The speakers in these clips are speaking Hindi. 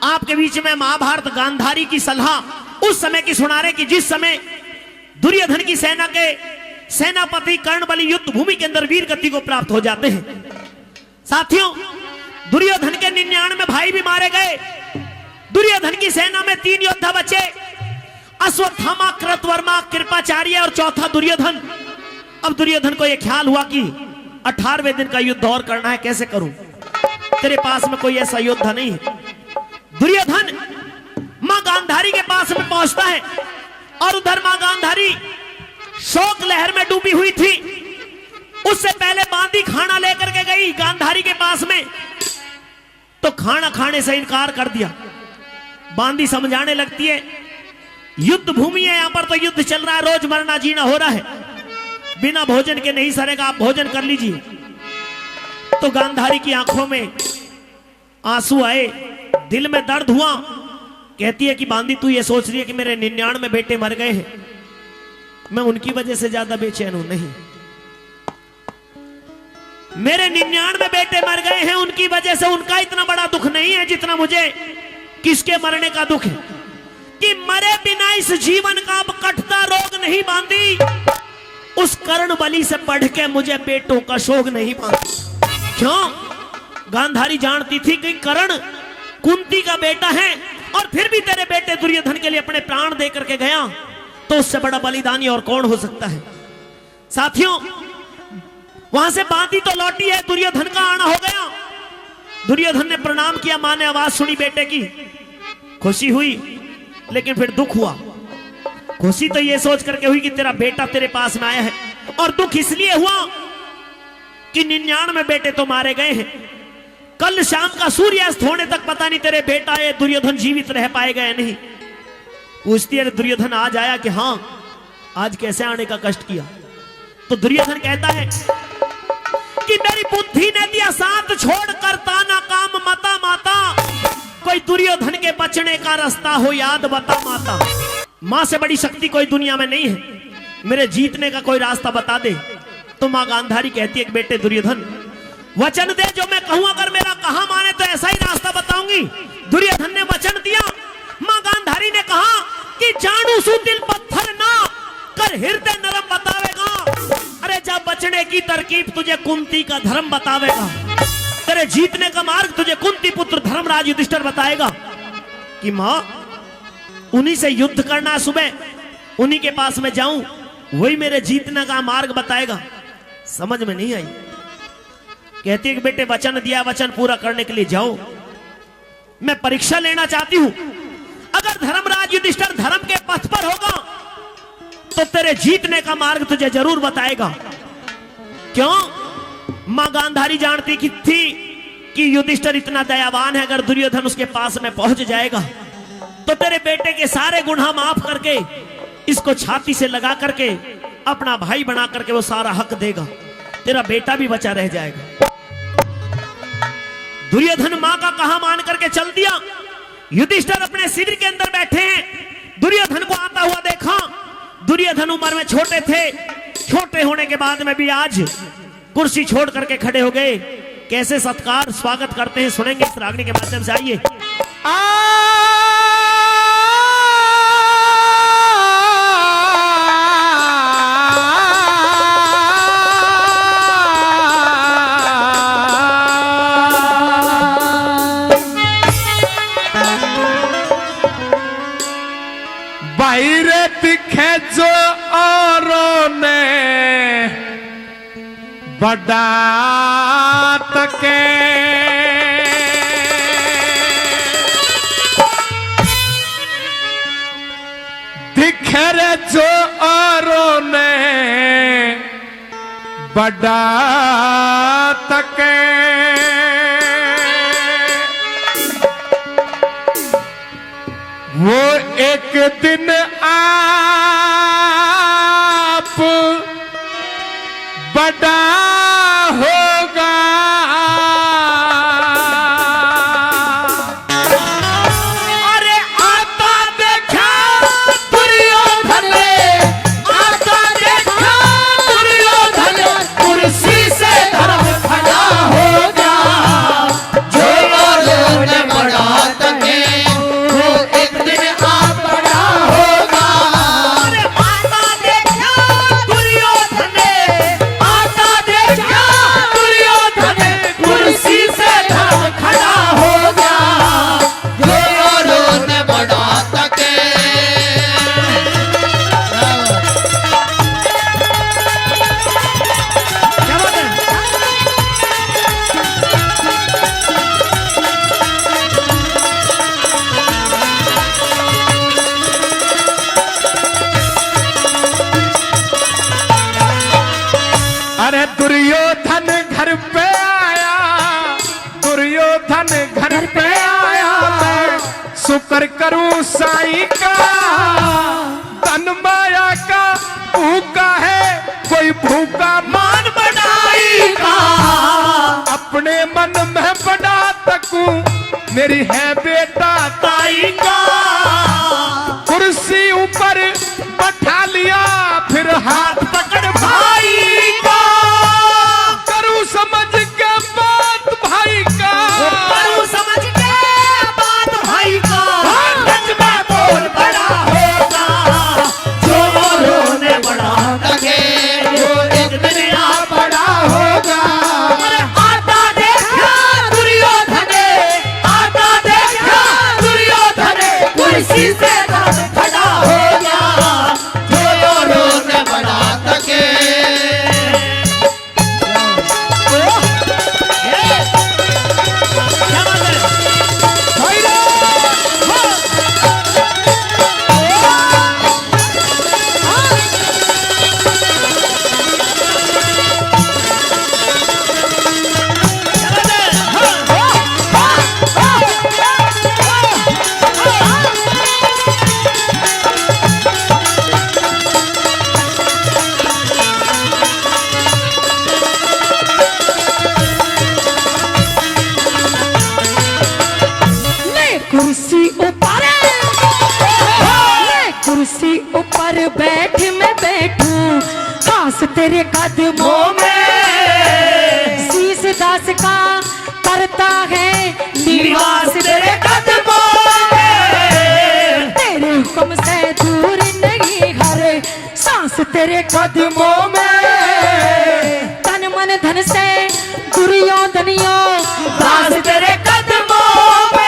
आपके बीच में महाभारत गांधारी की सलाह उस समय की सुना रहे कि जिस समय दुर्योधन की सेना के सेनापति कर्णबली युद्ध भूमि के अंदर वीर गति को प्राप्त हो जाते हैं। साथियों, दुर्योधन के 99 भाई भी मारे गए। दुर्योधन की सेना में 3 योद्धा बचे, अश्वत्थामा, कृतवर्मा, कृपाचार्य और चौथा दुर्योधन। अब दुर्योधन को यह ख्याल हुआ कि 18वें दिन का युद्ध और करना है, कैसे करूं? तेरे पास में कोई ऐसा योद्धा नहीं है। दुर्योधन मां गांधारी के पास में पहुंचता है और उधर मां गांधारी शोक लहर में डूबी हुई थी। उससे पहले बांदी खाना लेकर के गई गांधारी के पास में, तो खाना खाने से इनकार कर दिया। बांदी समझाने लगती है युद्ध भूमि है, यहां पर तो युद्ध चल रहा है, रोज मरना जीना हो रहा है, बिना भोजन के नहीं सरेगा, आप भोजन कर लीजिए। तो गांधारी की आंखों में आंसू आए, दिल में दर्द हुआ। कहती है कि बांदी तू ये सोच रही है कि मेरे 99 बेटे मर गए हैं, मैं उनकी वजह से ज्यादा बेचैन हूं? नहीं, मेरे 99 बेटे मर गए हैं, उनकी वजह से उनका इतना बड़ा दुख नहीं है जितना मुझे किसके मरने का दुख है कि मरे बिना इस जीवन का अब कटता रोग नहीं बांधी, उस कर्ण बलि से पढ़ के मुझे बेटों का शोक नहीं बांधी। क्यों? गांधारी जानती थी कि कर्ण कुंती का बेटा है और फिर भी तेरे बेटे दुर्योधन के लिए अपने प्राण दे करके गया, तो उससे बड़ा बलिदानी और कौन हो सकता है? साथियों, वहां से बांदी तो लौटी है, दुर्योधन का आना हो गया। दुर्योधन ने प्रणाम किया, मां ने आवाज सुनी बेटे की, खुशी हुई लेकिन फिर दुख हुआ। खुशी तो ये सोच करके हुई कि तेरा बेटा तेरे पास में आया है, और दुख इसलिए हुआ कि 99 बेटे तो मारे गए हैं। कल शाम का सूर्यास्त होने तक पता नहीं तेरे बेटा ये दुर्योधन जीवित रह पाएगा या नहीं। पूछती है दुर्योधन आज आया कि हाँ, आज कैसे आने का कष्ट किया? तो दुर्योधन कहता है कि मेरी बुद्धि ने दिया साथ, छोड़ करता ना काम मता माता, कोई दुर्योधन के बचने का रास्ता हो याद बता माता। मां से बड़ी शक्ति कोई दुनिया में नहीं है, मेरे जीतने का कोई रास्ता बता दे। तो मां गांधारी कहती है कि बेटे दुर्योधन वचन दे, जो मैं कहूं अगर मेरा कहा माने तो ऐसा ही रास्ता बताऊंगी। दुर्योधन ने वचन दिया। मां गांधारी ने कहा कि जानू सु दिल पत्थर ना कर हृदय नरम बतावेगा। अरे जब बचने की तरकीब तुझे कुंती का धर्म बतावेगा, तेरे जीतने का मार्ग तुझे कुंती पुत्र धर्मराज युधिष्ठिर बताएगा कि मां उन्हीं से युद्ध करना, सुबह उन्हीं के पास में जाऊं, वही मेरे जीतने का मार्ग बताएगा। समझ में नहीं आई। कहती है कि बेटे वचन दिया, वचन पूरा करने के लिए जाओ। मैं परीक्षा लेना चाहती हूं, अगर धर्मराज युधिष्ठिर धर्म के पथ पर होगा तो तेरे जीतने का मार्ग तुझे जरूर बताएगा। क्यों? मां गांधारी जानती थी कि युधिष्ठिर इतना दयावान है, अगर दुर्योधन उसके पास में पहुंच जाएगा तो तेरे बेटे के सारे गुनाह माफ करके इसको छाती से लगा करके अपना भाई बना करके वो सारा हक देगा, तेरा बेटा भी बचा रह जाएगा। दुर्योधन मां का कहा मान करके चल दिया। युधिष्ठिर अपने शिविर के अंदर बैठे हैं, दुर्योधन को आता हुआ देखा। दुर्योधन उम्र में छोटे थे, छोटे होने के बाद में भी आज कुर्सी छोड़ करके खड़े हो गए। कैसे सत्कार स्वागत करते हैं सुनेंगे इस रागनी के माध्यम से। आइए। बाहरे दिखे जो औरों ने बड़ा तके, दिखे रे जो औरों ने बड़ा तके, वो एक दिन आप बड़ा होगा। अरे आता देखा दुर्योधन, आता देखा दुर्योधन, कुर्सी से धर्म खड़ा होगा, जो लोग बड़ा तके। शुक्र करूं साईं का, धन माया का भूखा है कोई भूखा मान बनाई का। अपने मन में बना सकूं मेरी है बेटा ताई का। कुर्सी ऊपर बैठा लिया फिर हाथ पकड़ भाई का। करूं समझ के बात भाई का, करूं समझ के बात भाई का। सच में बोल बड़ा होगा जो रोने बड़ा लगे, जो एक दिन आ बड़ा होगा। अरे आता देखा दुर्योधन, आता देखा दुर्योधन, कुर्सी से खड़ा हो गया जो रोने बड़ा लगे। कुर्सी ऊपर, कुर्सी ऊपर बैठ मैं बैठूं खास तेरे कदमों में। शीश दास का करता है निवास तेरे कदमों में। तेरे हुक्म से दूर नहीं हर सांस तेरे कदमों में। तन मन धन से दुर्योधनियों दास तेरे कदमों में।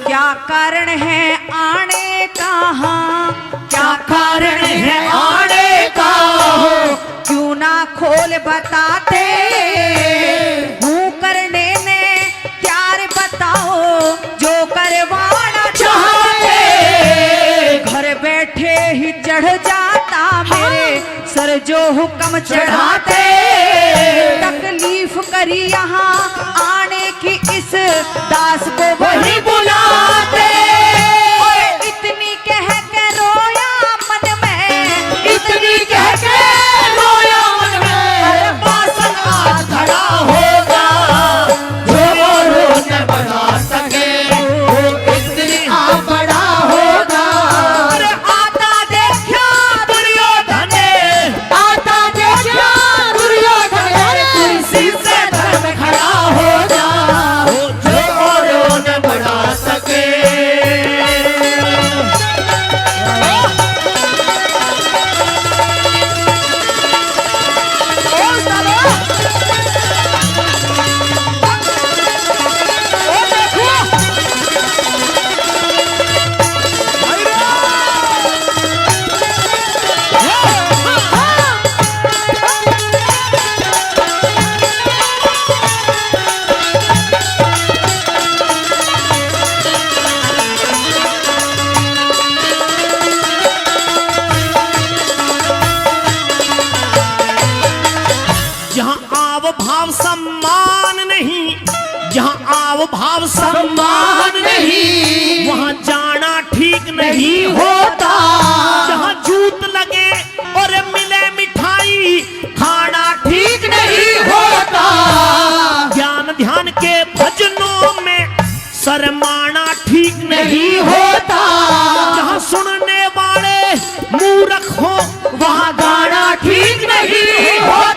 क्या कारण है आने का, क्या कारण है आने का, क्यों ना खोल बताते हूँ करने ने प्यार बताओ जो करवाना चाहते। घर बैठे ही चढ़ जाता मेरे सर जो हुक्म चढ़ाते। तकलीफ करी यहाँ आने की इस दास को वही बुलाते। इतनी कह के रोया मन में, इतनी कह के रोया मन में। अरे बासन का धड़ा होगा जो रोने बना सके, वो इतनी आ बड़ा होगा। अरे आता देखा दुर्योधन, आता देखा दुर्योधन, कुर्सी से धर्म खड़ा होगा जो रोने बना सके। भाव सम्मान नहीं, जहाँ आव भाव सम्मान नहीं, वहाँ जाना ठीक नहीं होता। जहाँ जूत लगे और मिले मिठाई खाना ठीक नहीं होता। ज्ञान ध्यान के भजनों में शर्माना ठीक नहीं होता। जहाँ सुनने वाले मूर्ख हो वहाँ गाना ठीक नहीं होता।